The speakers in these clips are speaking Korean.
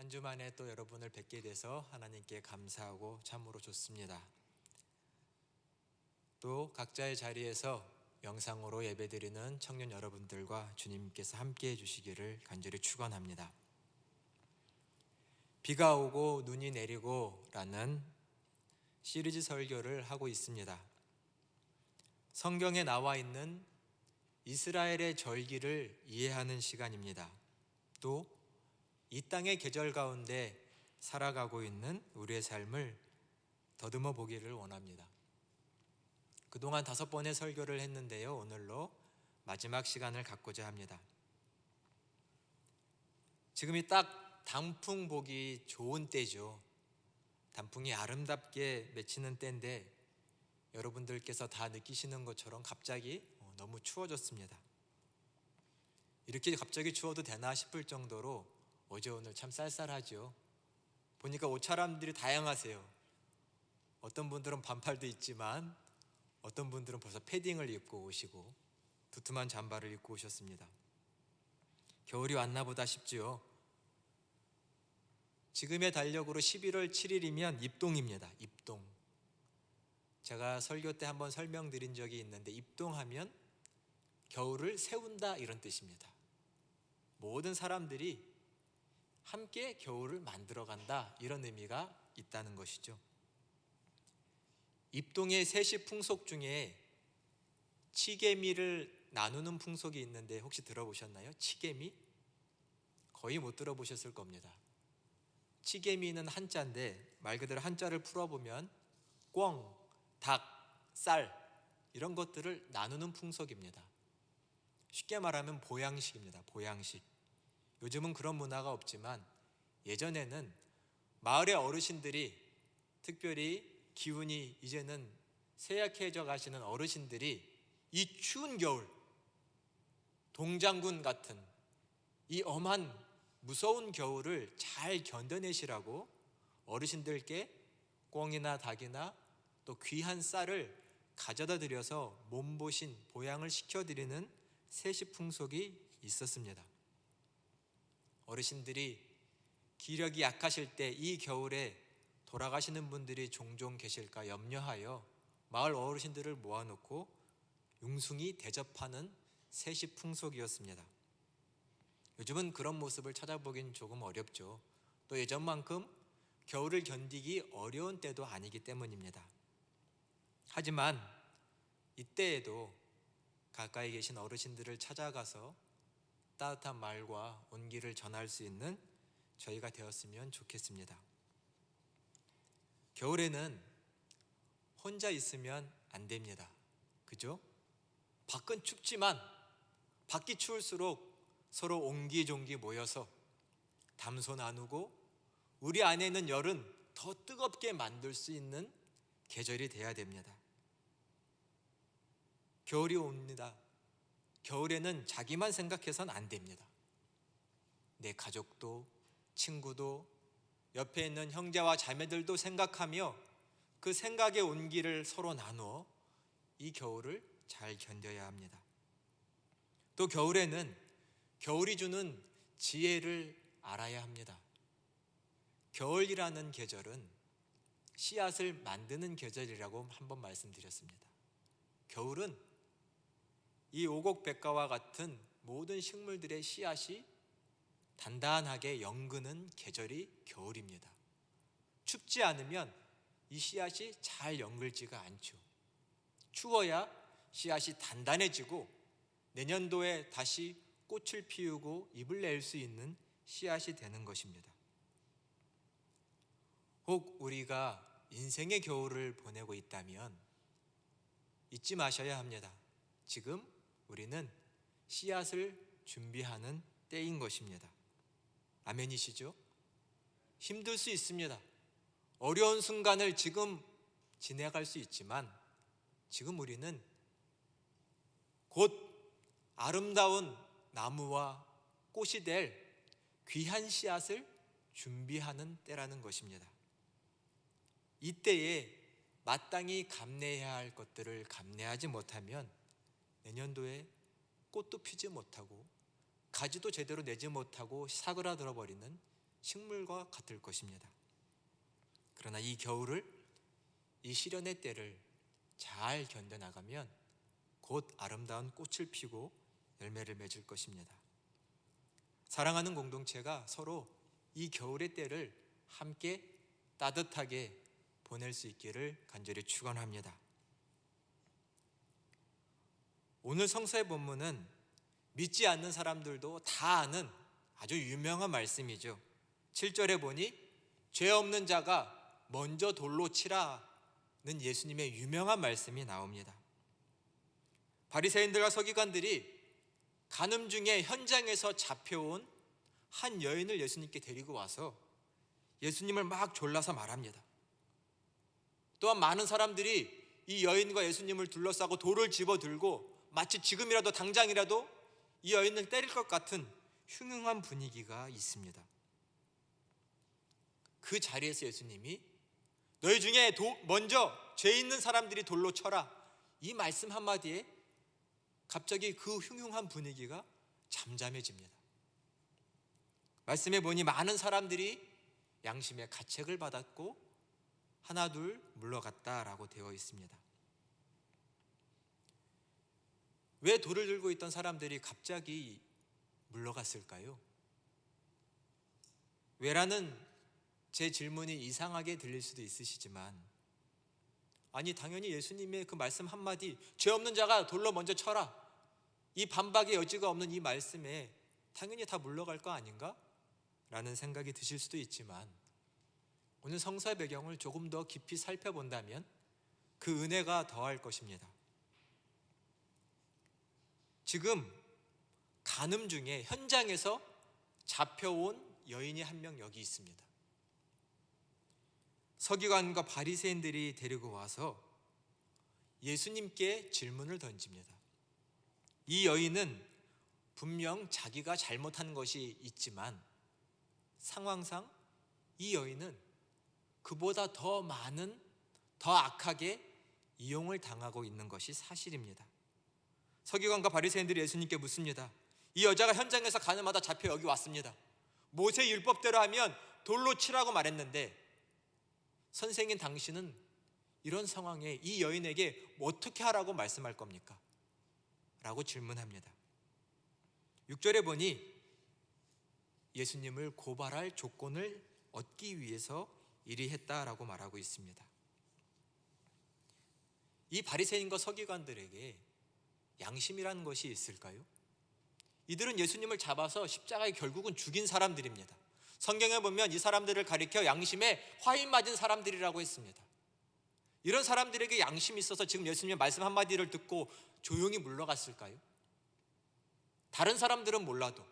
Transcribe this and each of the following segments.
한 주 만에 또 여러분을 뵙게 돼서 하나님께 감사하고 참으로 좋습니다. 또 각자의 자리에서 영상으로 예배드리는 청년 여러분들과 주님께서 함께 해주시기를 간절히 축원합니다. 비가 오고 눈이 내리고 라는 시리즈 설교를 하고 있습니다. 성경에 나와 있는 이스라엘의 절기를 이해하는 시간입니다. 또 이 땅의 계절 가운데 살아가고 있는 우리의 삶을 더듬어 보기를 원합니다. 그동안 5번의 설교를 했는데요, 오늘로 마지막 시간을 갖고자 합니다. 지금이 딱 단풍 보기 좋은 때죠. 단풍이 아름답게 맺히는 때인데 여러분들께서 다 느끼시는 것처럼 갑자기 너무 추워졌습니다. 이렇게 갑자기 추워도 되나 싶을 정도로 어제 오늘 참 쌀쌀하죠. 보니까 옷차림들이 다양하세요. 어떤 분들은 반팔도 있지만 어떤 분들은 벌써 패딩을 입고 오시고 두툼한 잠바를 입고 오셨습니다. 겨울이 왔나 보다 싶지요. 지금의 달력으로 11월 7일이면 입동입니다. 입동. 제가 설교 때 한번 설명드린 적이 있는데 입동하면 겨울을 세운다 이런 뜻입니다. 모든 사람들이 함께 겨울을 만들어간다 이런 의미가 있다는 것이죠. 입동의 세시 풍속 중에 치개미를 나누는 풍속이 있는데 혹시 들어보셨나요? 치개미? 거의 못 들어보셨을 겁니다. 치개미는 한자인데 말 그대로 한자를 풀어보면 꿩, 닭, 쌀 이런 것들을 나누는 풍속입니다. 쉽게 말하면 보양식입니다. 보양식. 요즘은 그런 문화가 없지만 예전에는 마을의 어르신들이, 특별히 기운이 이제는 쇠약해져 가시는 어르신들이 이 추운 겨울, 동장군 같은 이 엄한 무서운 겨울을 잘 견뎌내시라고 어르신들께 꿩이나 닭이나 또 귀한 쌀을 가져다 드려서 몸보신, 보양을 시켜드리는 세시 풍속이 있었습니다. 어르신들이 기력이 약하실 때 이 겨울에 돌아가시는 분들이 종종 계실까 염려하여 마을 어르신들을 모아놓고 융숭이 대접하는 세시 풍속이었습니다. 요즘은 그런 모습을 찾아보긴 조금 어렵죠. 또 예전만큼 겨울을 견디기 어려운 때도 아니기 때문입니다. 하지만 이때에도 가까이 계신 어르신들을 찾아가서 따뜻한 말과 온기를 전할 수 있는 저희가 되었으면 좋겠습니다. 겨울에는 혼자 있으면 안 됩니다. 그죠? 밖은 춥지만 밖이 추울수록 서로 옹기종기 모여서 담소 나누고 우리 안에 있는 열은 더 뜨겁게 만들 수 있는 계절이 돼야 됩니다. 겨울이 옵니다. 겨울에는 자기만 생각해서는 안 됩니다. 내 가족도, 친구도, 옆에 있는 형제와 자매들도 생각하며 그 생각의 온기를 서로 나누어 이 겨울을 잘 견뎌야 합니다. 또 겨울에는 겨울이 주는 지혜를 알아야 합니다. 겨울이라는 계절은 씨앗을 만드는 계절이라고 한번 말씀드렸습니다. 겨울은 이 오곡백과와 같은 모든 식물들의 씨앗이 단단하게 연그는 계절이 겨울입니다. 춥지 않으면 이 씨앗이 잘 연글지가 않죠. 추워야 씨앗이 단단해지고 내년도에 다시 꽃을 피우고 잎을 낼 수 있는 씨앗이 되는 것입니다. 혹 우리가 인생의 겨울을 보내고 있다면 잊지 마셔야 합니다. 지금 우리는 씨앗을 준비하는 때인 것입니다. 아멘이시죠? 힘들 수 있습니다. 어려운 순간을 지금 지나갈 수 있지만 지금 우리는 곧 아름다운 나무와 꽃이 될 귀한 씨앗을 준비하는 때라는 것입니다. 이때에 마땅히 감내해야 할 것들을 감내하지 못하면 내년도에 꽃도 피지 못하고 가지도 제대로 내지 못하고 사그라들어 버리는 식물과 같을 것입니다. 그러나 이 겨울을, 이 시련의 때를 잘 견뎌나가면 곧 아름다운 꽃을 피고 열매를 맺을 것입니다. 사랑하는 공동체가 서로 이 겨울의 때를 함께 따뜻하게 보낼 수 있기를 간절히 축원합니다. 오늘 성서의 본문은 믿지 않는 사람들도 다 아는 아주 유명한 말씀이죠. 7절에 보니 죄 없는 자가 먼저 돌로 치라는 예수님의 유명한 말씀이 나옵니다. 바리새인들과 서기관들이 간음 중에 현장에서 잡혀온 한 여인을 예수님께 데리고 와서 예수님을 막 졸라서 말합니다. 또한 많은 사람들이 이 여인과 예수님을 둘러싸고 돌을 집어들고 마치 지금이라도 당장이라도 이 여인을 때릴 것 같은 흉흉한 분위기가 있습니다. 그 자리에서 예수님이 너희 중에 먼저 죄 있는 사람들이 돌로 쳐라, 이 말씀 한마디에 갑자기 그 흉흉한 분위기가 잠잠해집니다. 말씀해 보니 많은 사람들이 양심의 가책을 받았고 하나둘 물러갔다라고 되어 있습니다. 왜 돌을 들고 있던 사람들이 갑자기 물러갔을까요? 왜라는 제 질문이 이상하게 들릴 수도 있으시지만, 아니 당연히 예수님의 그 말씀 한마디, 죄 없는 자가 돌로 먼저 쳐라, 이 반박의 여지가 없는 이 말씀에 당연히 다 물러갈 거 아닌가? 라는 생각이 드실 수도 있지만, 오늘 성서의 배경을 조금 더 깊이 살펴본다면 그 은혜가 더할 것입니다. 지금 간음 중에 현장에서 잡혀온 여인이 한 명 여기 있습니다. 서기관과 바리새인들이 데리고 와서 예수님께 질문을 던집니다. 이 여인은 분명 자기가 잘못한 것이 있지만 상황상 이 여인은 그보다 더 많은, 더 악하게 이용을 당하고 있는 것이 사실입니다. 서기관과 바리새인들이 예수님께 묻습니다. 이 여자가 현장에서 간음하다 잡혀 여기 왔습니다. 모세 율법대로 하면 돌로 치라고 말했는데 선생님, 당신은 이런 상황에 이 여인에게 어떻게 하라고 말씀할 겁니까? 라고 질문합니다. 6절에 보니 예수님을 고발할 조건을 얻기 위해서 이리 했다라고 말하고 있습니다. 이 바리새인과 서기관들에게 양심이라는 것이 있을까요? 이들은 예수님을 잡아서 십자가에 결국은 죽인 사람들입니다. 성경에 보면 이 사람들을 가리켜 양심에 화인 맞은 사람들이라고 했습니다. 이런 사람들에게 양심이 있어서 지금 예수님의 말씀 한마디를 듣고 조용히 물러갔을까요? 다른 사람들은 몰라도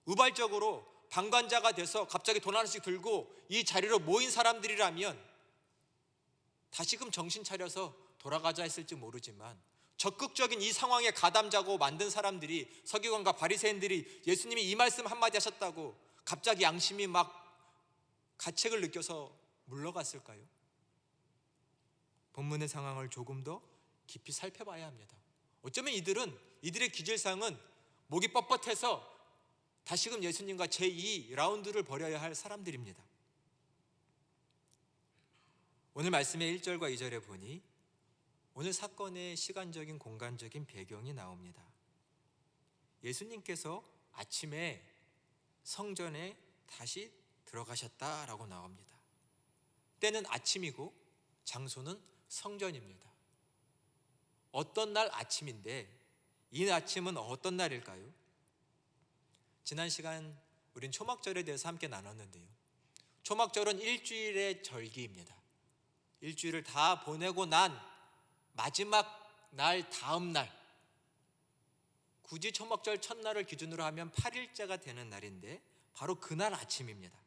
우발적으로 방관자가 돼서 갑자기 돈 하나씩 들고 이 자리로 모인 사람들이라면 다시금 정신 차려서 돌아가자 했을지 모르지만, 적극적인 이 상황에 가담자고 만든 사람들이, 서기관과 바리새인들이 예수님이 이 말씀 한마디 하셨다고 갑자기 양심이 막 가책을 느껴서 물러갔을까요? 본문의 상황을 조금 더 깊이 살펴봐야 합니다. 어쩌면 이들의 기질상은 목이 뻣뻣해서 다시금 예수님과 제2라운드를 벌여야 할 사람들입니다. 오늘 말씀의 1절과 2절에 보니 오늘 사건의 시간적인 공간적인 배경이 나옵니다. 예수님께서 아침에 성전에 다시 들어가셨다라고 나옵니다. 때는 아침이고 장소는 성전입니다. 어떤 날 아침인데 이 아침은 어떤 날일까요? 지난 시간 우린 초막절에 대해서 함께 나눴는데요, 초막절은 일주일의 절기입니다. 일주일을 다 보내고 난 마지막 날 다음 날, 굳이 초막절 첫날을 기준으로 하면 8일째가 되는 날인데 바로 그날 아침입니다.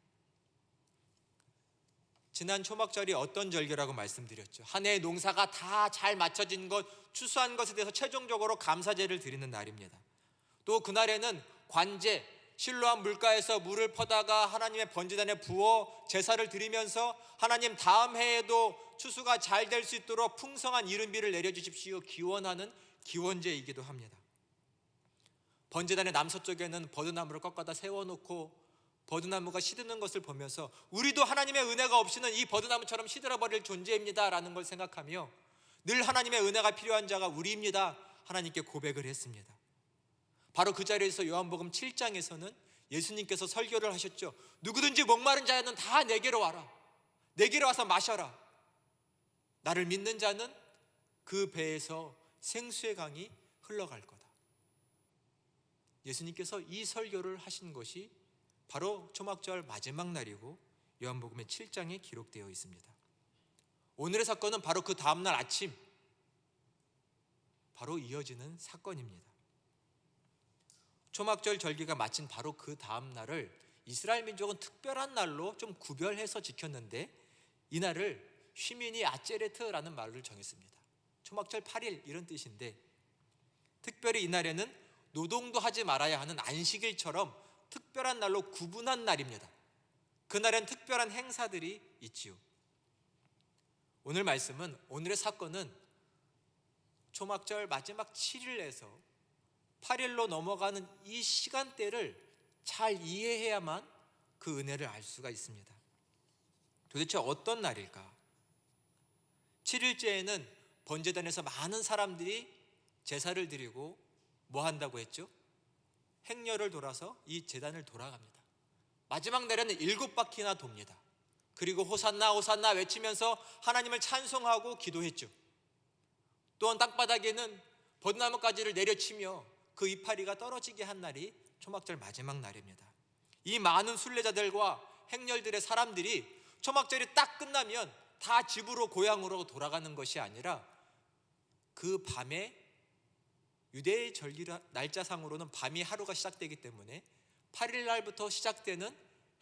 지난 초막절이 어떤 절기라고 말씀드렸죠? 한 해의 농사가 다 잘 맞춰진 것, 추수한 것에 대해서 최종적으로 감사제를 드리는 날입니다. 또 그날에는 관제, 실로암 물가에서 물을 퍼다가 하나님의 번제단에 부어 제사를 드리면서 하나님 다음 해에도 추수가 잘 될 수 있도록 풍성한 이른비를 내려주십시오 기원하는 기원제이기도 합니다. 번제단의 남서쪽에는 버드나무를 꺾어다 세워놓고 버드나무가 시드는 것을 보면서 우리도 하나님의 은혜가 없이는 이 버드나무처럼 시들어버릴 존재입니다 라는 걸 생각하며 늘 하나님의 은혜가 필요한 자가 우리입니다 하나님께 고백을 했습니다. 바로 그 자리에서 요한복음 7장에서는 예수님께서 설교를 하셨죠. 누구든지 목마른 자는 다 내게로 와라. 내게로 와서 마셔라. 나를 믿는 자는 그 배에서 생수의 강이 흘러갈 거다. 예수님께서 이 설교를 하신 것이 바로 초막절 마지막 날이고 요한복음의 7장에 기록되어 있습니다. 오늘의 사건은 바로 그 다음날 아침 바로 이어지는 사건입니다. 초막절 절기가 마친 바로 그 다음 날을 이스라엘 민족은 특별한 날로 좀 구별해서 지켰는데 이 날을 휘미니 아체레트라는 말을 정했습니다. 초막절 8일 이런 뜻인데 특별히 이 날에는 노동도 하지 말아야 하는 안식일처럼 특별한 날로 구분한 날입니다. 그날엔 특별한 행사들이 있지요. 오늘 말씀은, 오늘의 사건은 초막절 마지막 7일에서 8일로 넘어가는 이 시간대를 잘 이해해야만 그 은혜를 알 수가 있습니다. 도대체 어떤 날일까? 7일째에는 번제단에서 많은 사람들이 제사를 드리고 뭐 한다고 했죠? 행렬을 돌아서 이 제단을 돌아갑니다. 마지막 날에는 7바퀴나 돕니다. 그리고 호산나 호산나 외치면서 하나님을 찬송하고 기도했죠. 또한 땅바닥에는 버드나무가지를 내려치며 그 이파리가 떨어지게 한 날이 초막절 마지막 날입니다. 이 많은 순례자들과 행렬들의 사람들이 초막절이 딱 끝나면 다 집으로 고향으로 돌아가는 것이 아니라 그 밤에 유대의 절기 날짜상으로는 밤이 하루가 시작되기 때문에 8일 날부터 시작되는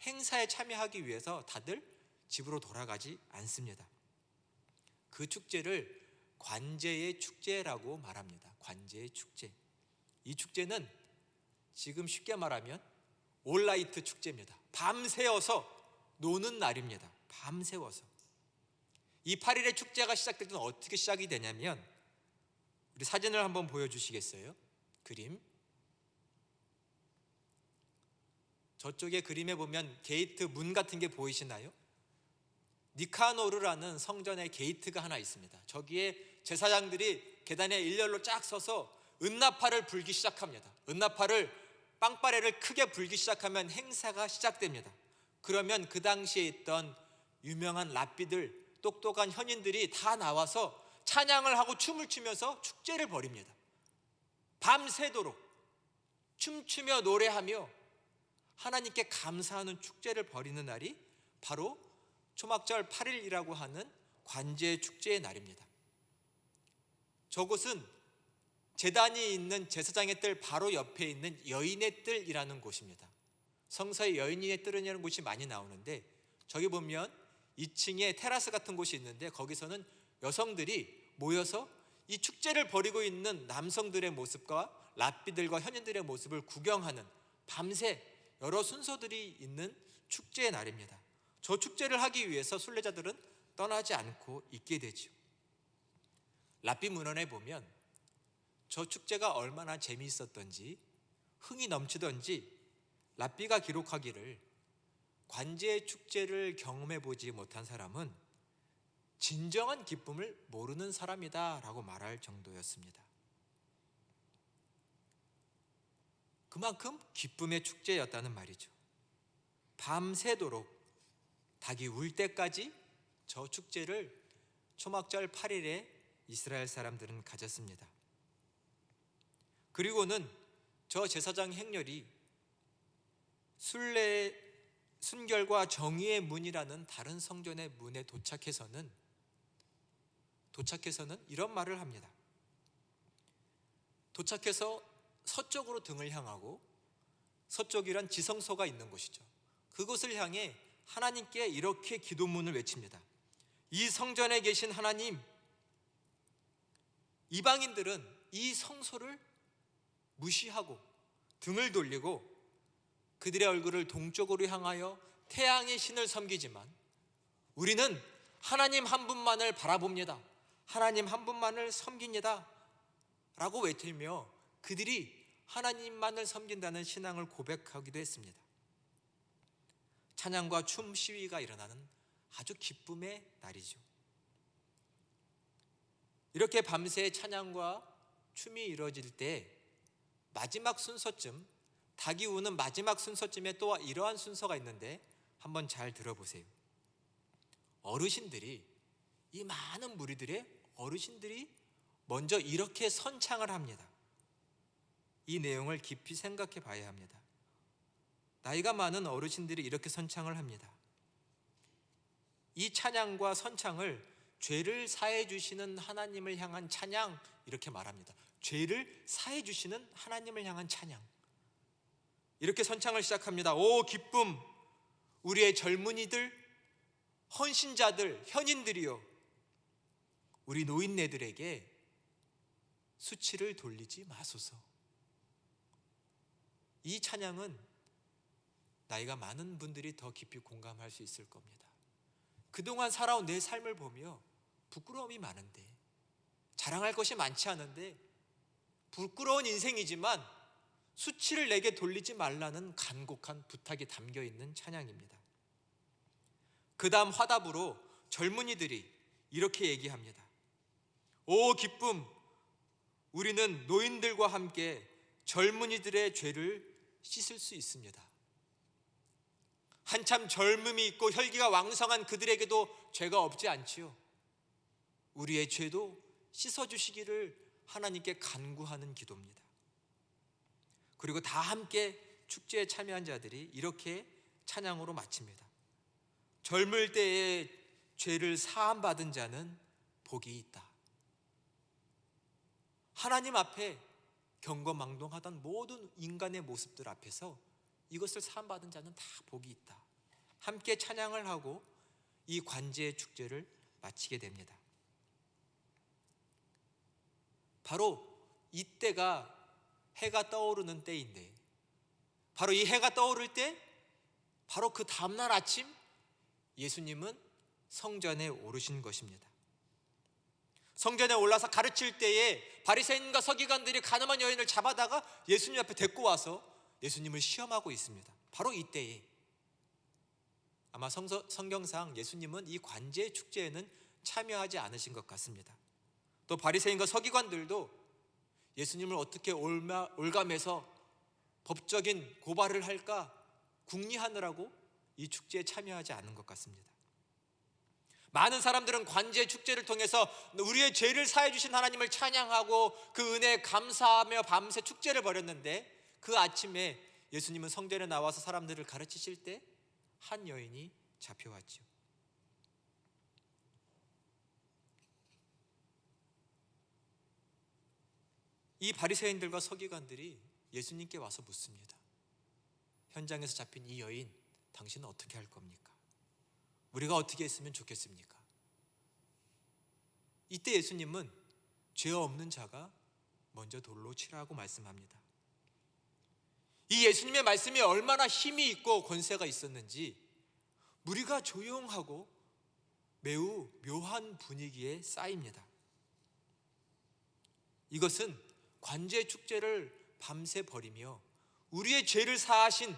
행사에 참여하기 위해서 다들 집으로 돌아가지 않습니다. 그 축제를 관제의 축제라고 말합니다. 관제의 축제. 이 축제는 지금 쉽게 말하면 올라이트 축제입니다. 밤새워서 노는 날입니다. 밤새워서. 이 8일의 축제가 시작될 때는 어떻게 시작이 되냐면, 우리 사진을 한번 보여주시겠어요? 그림. 저쪽에 그림에 보면 게이트 문 같은 게 보이시나요? 니카노르라는 성전의 게이트가 하나 있습니다. 저기에 제사장들이 계단에 일렬로 쫙 서서 은나팔을 불기 시작합니다. 은나팔을 빵빠레를 크게 불기 시작하면 행사가 시작됩니다. 그러면 그 당시에 있던 유명한 랍비들, 똑똑한 현인들이 다 나와서 찬양을 하고 춤을 추면서 축제를 벌입니다. 밤새도록 춤추며 노래하며 하나님께 감사하는 축제를 벌이는 날이 바로 초막절 8일이라고 하는 관제 축제의 날입니다. 저곳은 제단이 있는 제사장의 뜰 바로 옆에 있는 여인의 뜰이라는 곳입니다. 성서에 여인의 뜰이라는 곳이 많이 나오는데, 저기 보면 2층에 테라스 같은 곳이 있는데 거기서는 여성들이 모여서 이 축제를 벌이고 있는 남성들의 모습과 랍비들과 현인들의 모습을 구경하는, 밤새 여러 순서들이 있는 축제의 날입니다. 저 축제를 하기 위해서 순례자들은 떠나지 않고 있게 되죠. 랍비 문헌에 보면 저 축제가 얼마나 재미있었던지, 흥이 넘치던지 랍비가 기록하기를, 관제의 축제를 경험해 보지 못한 사람은 진정한 기쁨을 모르는 사람이다 라고 말할 정도였습니다. 그만큼 기쁨의 축제였다는 말이죠. 밤새도록 닭이 울 때까지 저 축제를 초막절 8일에 이스라엘 사람들은 가졌습니다. 그리고는 저 제사장 행렬이 순결과 정의의 문이라는 다른 성전의 문에 도착해서는 이런 말을 합니다. 도착해서 서쪽으로 등을 향하고, 서쪽이란 지성소가 있는 곳이죠. 그곳을 향해 하나님께 이렇게 기도문을 외칩니다. 이 성전에 계신 하나님, 이방인들은 이 성소를 무시하고 등을 돌리고 그들의 얼굴을 동쪽으로 향하여 태양의 신을 섬기지만 우리는 하나님 한 분만을 바라봅니다. 하나님 한 분만을 섬깁니다 라고 외치며 그들이 하나님만을 섬긴다는 신앙을 고백하기도 했습니다. 찬양과 춤 시위가 일어나는 아주 기쁨의 날이죠. 이렇게 밤새 찬양과 춤이 이루어질 때 마지막 순서쯤, 닭이 우는 마지막 순서쯤에 또 이러한 순서가 있는데 한번 잘 들어보세요. 어르신들이, 이 많은 무리들의 어르신들이 먼저 이렇게 선창을 합니다. 이 내용을 깊이 생각해 봐야 합니다. 나이가 많은 어르신들이 이렇게 선창을 합니다. 이 찬양과 선창을 죄를 사해 주시는 하나님을 향한 찬양, 이렇게 말합니다. 죄를 사해 주시는 하나님을 향한 찬양, 이렇게 선창을 시작합니다. 오 기쁨, 우리의 젊은이들, 헌신자들, 현인들이요, 우리 노인네들에게 수치를 돌리지 마소서. 이 찬양은 나이가 많은 분들이 더 깊이 공감할 수 있을 겁니다. 그동안 살아온 내 삶을 보며 부끄러움이 많은데, 자랑할 것이 많지 않은데, 부끄러운 인생이지만 수치를 내게 돌리지 말라는 간곡한 부탁이 담겨있는 찬양입니다. 그 다음 화답으로 젊은이들이 이렇게 얘기합니다. 오 기쁨, 우리는 노인들과 함께 젊은이들의 죄를 씻을 수 있습니다. 한참 젊음이 있고 혈기가 왕성한 그들에게도 죄가 없지 않지요. 우리의 죄도 씻어주시기를 하나님께 간구하는 기도입니다. 그리고 다 함께 축제에 참여한 자들이 이렇게 찬양으로 마칩니다. 젊을 때에 죄를 사함받은 자는 복이 있다. 하나님 앞에 경거망동하던 모든 인간의 모습들 앞에서 이것을 사함받은 자는 다 복이 있다. 함께 찬양을 하고 이 관제의 축제를 마치게 됩니다. 바로 이때가 해가 떠오르는 때인데, 바로 이 해가 떠오를 때, 바로 그 다음날 아침 예수님은 성전에 오르신 것입니다. 성전에 올라서 가르칠 때에 바리새인과 서기관들이 가늠한 여인을 잡아다가 예수님 앞에 데리고 와서 예수님을 시험하고 있습니다. 바로 이때에 아마 성경상 예수님은 이 관제 축제에는 참여하지 않으신 것 같습니다. 또 바리새인과 서기관들도 예수님을 어떻게 올감해서 법적인 고발을 할까 궁리하느라고 이 축제에 참여하지 않은 것 같습니다. 많은 사람들은 관제 축제를 통해서 우리의 죄를 사해 주신 하나님을 찬양하고 그 은혜에 감사하며 밤새 축제를 벌였는데, 그 아침에 예수님은 성전에 나와서 사람들을 가르치실 때 한 여인이 잡혀왔죠. 이 바리새인들과 서기관들이 예수님께 와서 묻습니다. 현장에서 잡힌 이 여인, 당신은 어떻게 할 겁니까? 우리가 어떻게 했으면 좋겠습니까? 이때 예수님은 죄 없는 자가 먼저 돌로 치라고 말씀합니다. 이 예수님의 말씀이 얼마나 힘이 있고 권세가 있었는지 무리가 조용하고 매우 묘한 분위기에 쌓입니다. 이것은 관제 축제를 밤새 벌이며 우리의 죄를 사하신,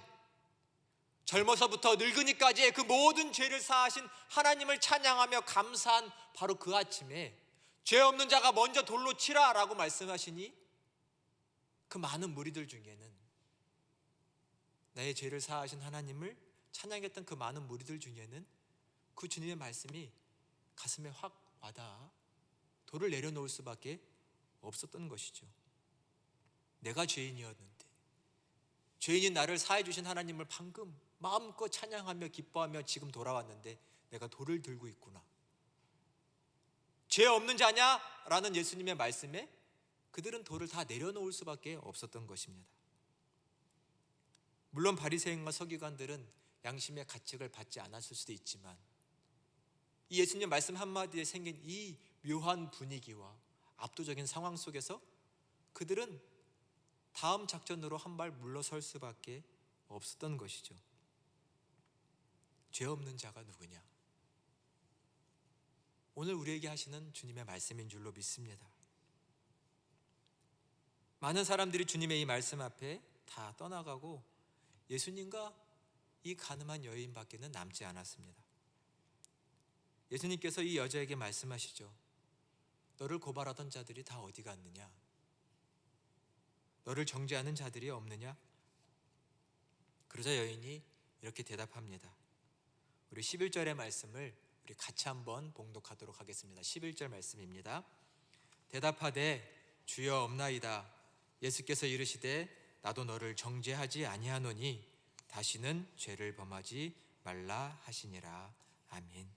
젊어서부터 늙으니까지의 그 모든 죄를 사하신 하나님을 찬양하며 감사한 바로 그 아침에 죄 없는 자가 먼저 돌로 치라라고 말씀하시니, 그 많은 무리들 중에는, 나의 죄를 사하신 하나님을 찬양했던 그 많은 무리들 중에는 그 주님의 말씀이 가슴에 확 와닿아 돌을 내려놓을 수밖에 없었던 것이죠. 내가 죄인이었는데, 죄인인 나를 사해 주신 하나님을 방금 마음껏 찬양하며 기뻐하며 지금 돌아왔는데 내가 돌을 들고 있구나. 죄 없는 자냐? 라는 예수님의 말씀에 그들은 돌을 다 내려놓을 수밖에 없었던 것입니다. 물론 바리새인과 서기관들은 양심의 가책을 받지 않았을 수도 있지만, 이 예수님 말씀 한마디에 생긴 이 묘한 분위기와 압도적인 상황 속에서 그들은 다음 작전으로 한 발 물러설 수밖에 없었던 것이죠. 죄 없는 자가 누구냐? 오늘 우리에게 하시는 주님의 말씀인 줄로 믿습니다. 많은 사람들이 주님의 이 말씀 앞에 다 떠나가고 예수님과 이 가늠한 여인밖에는 남지 않았습니다. 예수님께서 이 여자에게 말씀하시죠. 너를 고발하던 자들이 다 어디 갔느냐? 너를 정죄하는 자들이 없느냐? 그러자 여인이 이렇게 대답합니다. 우리 11절의 말씀을 우리 같이 한번 봉독하도록 하겠습니다. 11절 말씀입니다. 대답하되 주여 없나이다. 예수께서 이르시되 나도 너를 정죄하지 아니하노니 다시는 죄를 범하지 말라 하시니라. 아멘.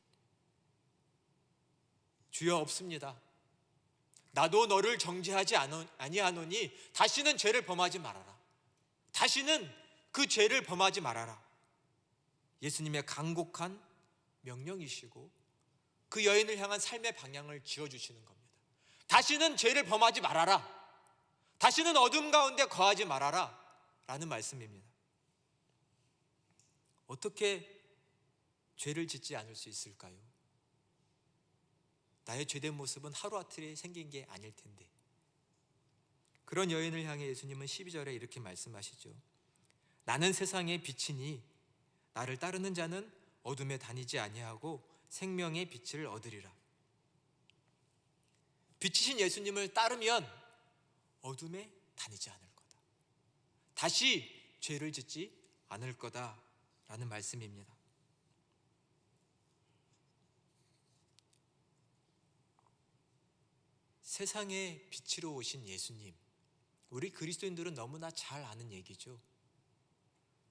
주여 없습니다. 나도 너를 정죄하지 아니하노니 다시는 죄를 범하지 말아라. 다시는 그 죄를 범하지 말아라. 예수님의 간곡한 명령이시고 그 여인을 향한 삶의 방향을 지어주시는 겁니다. 다시는 죄를 범하지 말아라. 다시는 어둠 가운데 거하지 말아라 라는 말씀입니다. 어떻게 죄를 짓지 않을 수 있을까요? 나의 죄된 모습은 하루아침에 생긴 게 아닐 텐데. 그런 여인을 향해 예수님은 12절에 이렇게 말씀하시죠. 나는 세상의 빛이니 나를 따르는 자는 어둠에 다니지 아니하고 생명의 빛을 얻으리라. 빛이신 예수님을 따르면 어둠에 다니지 않을 거다. 다시 죄를 짓지 않을 거다라는 말씀입니다. 세상의 빛으로 오신 예수님, 우리 그리스도인들은 너무나 잘 아는 얘기죠.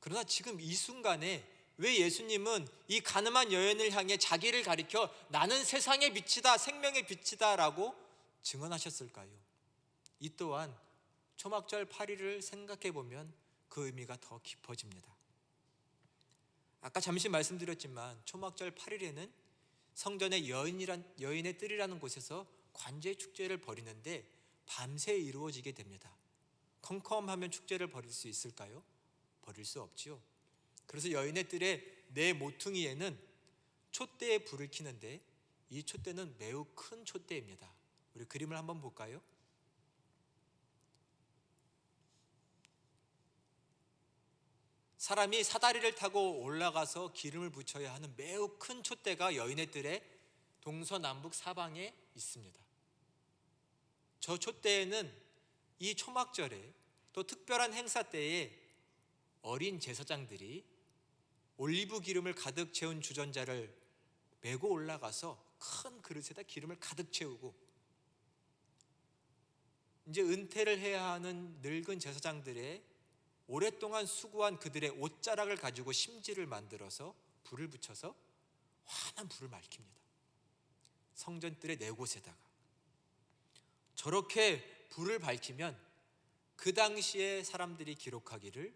그러나 지금 이 순간에 왜 예수님은 이 가늠한 여인을 향해 자기를 가리켜 나는 세상의 빛이다, 생명의 빛이다 라고 증언하셨을까요? 이 또한 초막절 8일을 생각해 보면 그 의미가 더 깊어집니다. 아까 잠시 말씀드렸지만 초막절 8일에는 성전의 여인의 뜰이라는 곳에서 관제 축제를 벌이는데 밤새 이루어지게 됩니다. 컴컴하면 축제를 벌일 수 있을까요? 벌일 수 없지요. 그래서 여인의 뜰의 네 모퉁이에는 촛대에 불을 켜는데 이 촛대는 매우 큰 촛대입니다. 우리 그림을 한번 볼까요? 사람이 사다리를 타고 올라가서 기름을 붙여야 하는 매우 큰 촛대가 여인의 뜰의 동서남북 사방에 있습니다. 저 촛대에는 이 초막절에 또 특별한 행사 때에 어린 제사장들이 올리브 기름을 가득 채운 주전자를 메고 올라가서 큰 그릇에다 기름을 가득 채우고 이제 은퇴를 해야 하는 늙은 제사장들의 오랫동안 수고한 그들의 옷자락을 가지고 심지를 만들어서 불을 붙여서 환한 불을 밝힙니다. 성전뜰의 네 곳에다가 저렇게 불을 밝히면 그 당시에 사람들이 기록하기를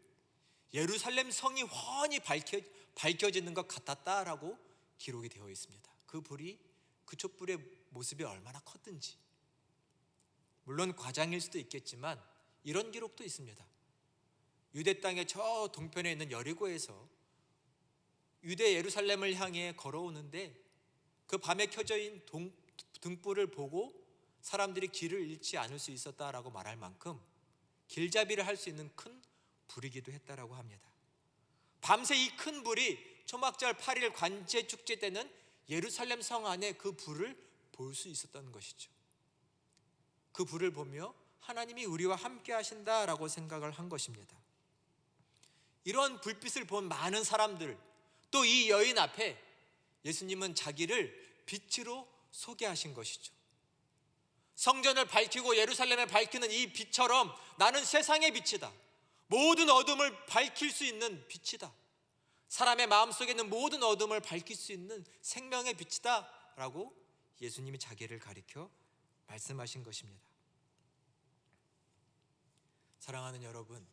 예루살렘 성이 훤히 밝혀지는 것 같았다라고 기록이 되어 있습니다. 그 불이 그 촛불의 모습이 얼마나 컸든지. 물론 과장일 수도 있겠지만 이런 기록도 있습니다. 유대 땅의 저 동편에 있는 여리고에서 유대 예루살렘을 향해 걸어오는데 그 밤에 켜져 있는 등불을 보고 사람들이 길을 잃지 않을 수 있었다라고 말할 만큼 길잡이를 할 수 있는 큰 불이기도 했다라고 합니다. 밤새 이 큰 불이 초막절 8일 관제 축제 때는 예루살렘 성 안에 그 불을 볼 수 있었던 것이죠. 그 불을 보며 하나님이 우리와 함께 하신다라고 생각을 한 것입니다. 이런 불빛을 본 많은 사람들, 또 이 여인 앞에 예수님은 자기를 빛으로 소개하신 것이죠. 성전을 밝히고 예루살렘을 밝히는 이 빛처럼 나는 세상의 빛이다. 모든 어둠을 밝힐 수 있는 빛이다. 사람의 마음속에 있는 모든 어둠을 밝힐 수 있는 생명의 빛이다 라고 예수님이 자기를 가리켜 말씀하신 것입니다. 사랑하는 여러분,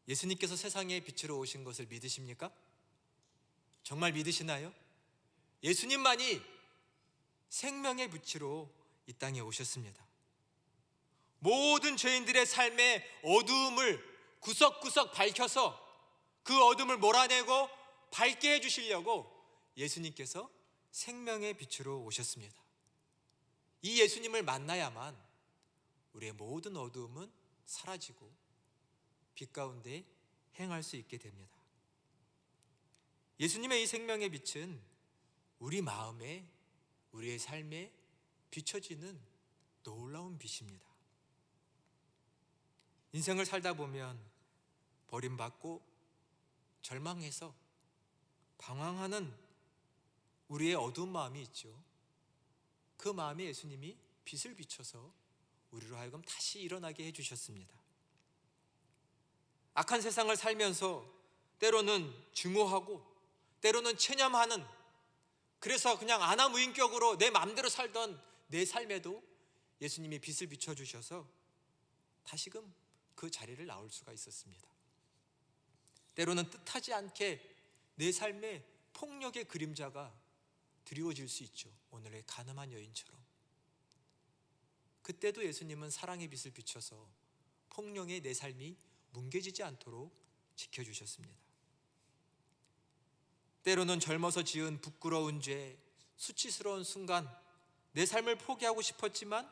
예수님께서 세상의 빛으로 오신 것을 믿으십니까? 정말 믿으시나요? 예수님만이 생명의 빛으로 이 땅에 오셨습니다. 모든 죄인들의 삶의 어두움을 구석구석 밝혀서 그 어둠을 몰아내고 밝게 해주시려고 예수님께서 생명의 빛으로 오셨습니다. 이 예수님을 만나야만 우리의 모든 어두움은 사라지고 빛 가운데 행할 수 있게 됩니다. 예수님의 이 생명의 빛은 우리 마음에, 우리의 삶에 비춰지는 놀라운 빛입니다. 인생을 살다 보면 버림받고 절망해서 방황하는 우리의 어두운 마음이 있죠. 그 마음에 예수님이 빛을 비춰서 우리로 하여금 다시 일어나게 해주셨습니다. 악한 세상을 살면서 때로는 증오하고 때로는 체념하는, 그래서 그냥 안하무인격으로 내 마음대로 살던 내 삶에도 예수님이 빛을 비춰주셔서 다시금 그 자리를 나올 수가 있었습니다. 때로는 뜻하지 않게 내 삶에 폭력의 그림자가 드리워질 수 있죠. 오늘의 가늠한 여인처럼. 그때도 예수님은 사랑의 빛을 비춰서 폭력의 내 삶이 뭉개지지 않도록 지켜주셨습니다. 때로는 젊어서 지은 부끄러운 죄, 수치스러운 순간 내 삶을 포기하고 싶었지만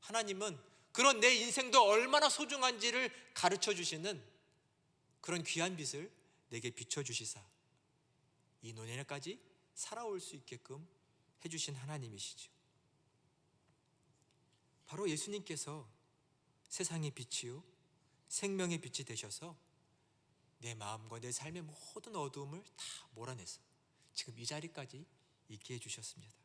하나님은 그런 내 인생도 얼마나 소중한지를 가르쳐 주시는 그런 귀한 빛을 내게 비춰주시사 이 노년에까지 살아올 수 있게끔 해주신 하나님이시죠. 바로 예수님께서 세상의 빛이요 생명의 빛이 되셔서 내 마음과 내 삶의 모든 어두움을 다 몰아내서 지금 이 자리까지 있게 해주셨습니다.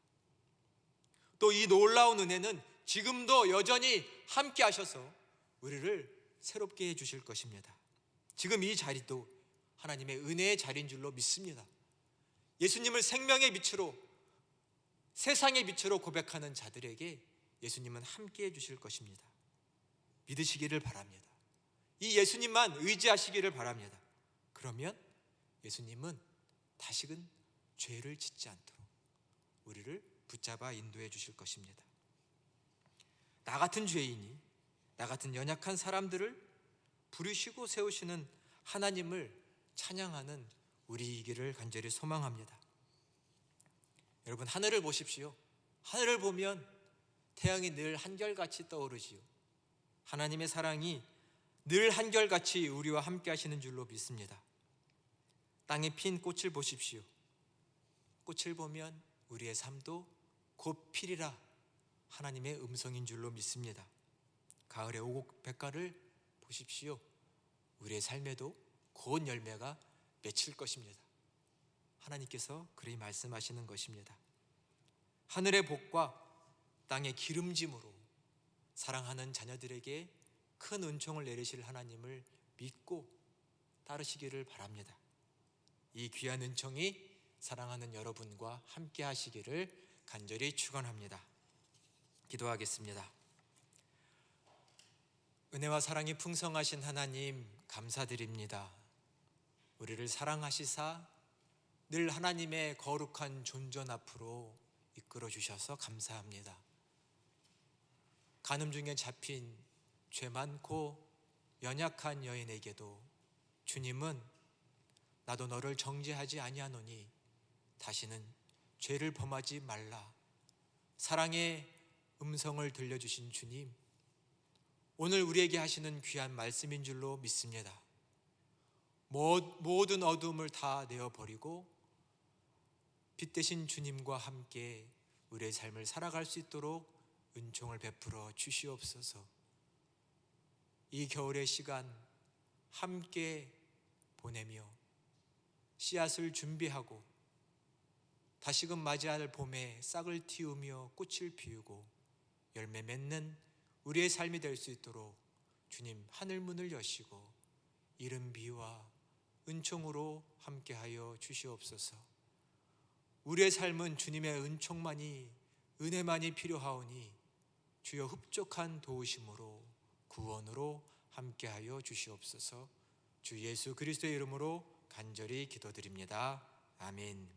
또 이 놀라운 은혜는 지금도 여전히 함께 하셔서 우리를 새롭게 해주실 것입니다. 지금 이 자리도 하나님의 은혜의 자리인 줄로 믿습니다. 예수님을 생명의 빛으로, 세상의 빛으로 고백하는 자들에게 예수님은 함께 해주실 것입니다. 믿으시기를 바랍니다. 이 예수님만 의지하시기를 바랍니다. 그러면 예수님은 다시금 죄를 짓지 않도록 우리를 붙잡아 인도해 주실 것입니다. 나 같은 죄인이, 나 같은 연약한 사람들을 부르시고 세우시는 하나님을 찬양하는 우리이기를 간절히 소망합니다. 여러분, 하늘을 보십시오. 하늘을 보면 태양이 늘 한결같이 떠오르지요. 하나님의 사랑이 늘 한결같이 우리와 함께 하시는 줄로 믿습니다. 땅에 핀 꽃을 보십시오. 꽃을 보면 우리의 삶도 곧 피리라 하나님의 음성인 줄로 믿습니다. 가을의 오곡백과를 보십시오. 우리의 삶에도 곧 열매가 맺힐 것입니다. 하나님께서 그리 말씀하시는 것입니다. 하늘의 복과 땅의 기름짐으로 사랑하는 자녀들에게 큰 은총을 내리실 하나님을 믿고 따르시기를 바랍니다. 이 귀한 은총이 사랑하는 여러분과 함께 하시기를 간절히 축원합니다. 기도하겠습니다. 은혜와 사랑이 풍성하신 하나님 감사드립니다. 우리를 사랑하시사 늘 하나님의 거룩한 존전 앞으로 이끌어 주셔서 감사합니다. 간음 중에 잡힌 죄 많고 연약한 여인에게도 주님은 나도 너를 정죄하지 아니하노니 다시는 죄를 범하지 말라 사랑의 음성을 들려주신 주님, 오늘 우리에게 하시는 귀한 말씀인 줄로 믿습니다. 모든 어두움을 다 내어버리고 빛 대신 주님과 함께 우리의 삶을 살아갈 수 있도록 은총을 베풀어 주시옵소서. 이 겨울의 시간 함께 보내며 씨앗을 준비하고 다시금 맞이할 봄에 싹을 틔우며 꽃을 피우고 열매 맺는 우리의 삶이 될 수 있도록 주님 하늘문을 여시고 이른 비와 은총으로 함께하여 주시옵소서. 우리의 삶은 주님의 은총만이, 은혜만이 필요하오니 주여 흡족한 도우심으로 구원으로 함께하여 주시옵소서. 주 예수 그리스도의 이름으로 간절히 기도드립니다. 아멘.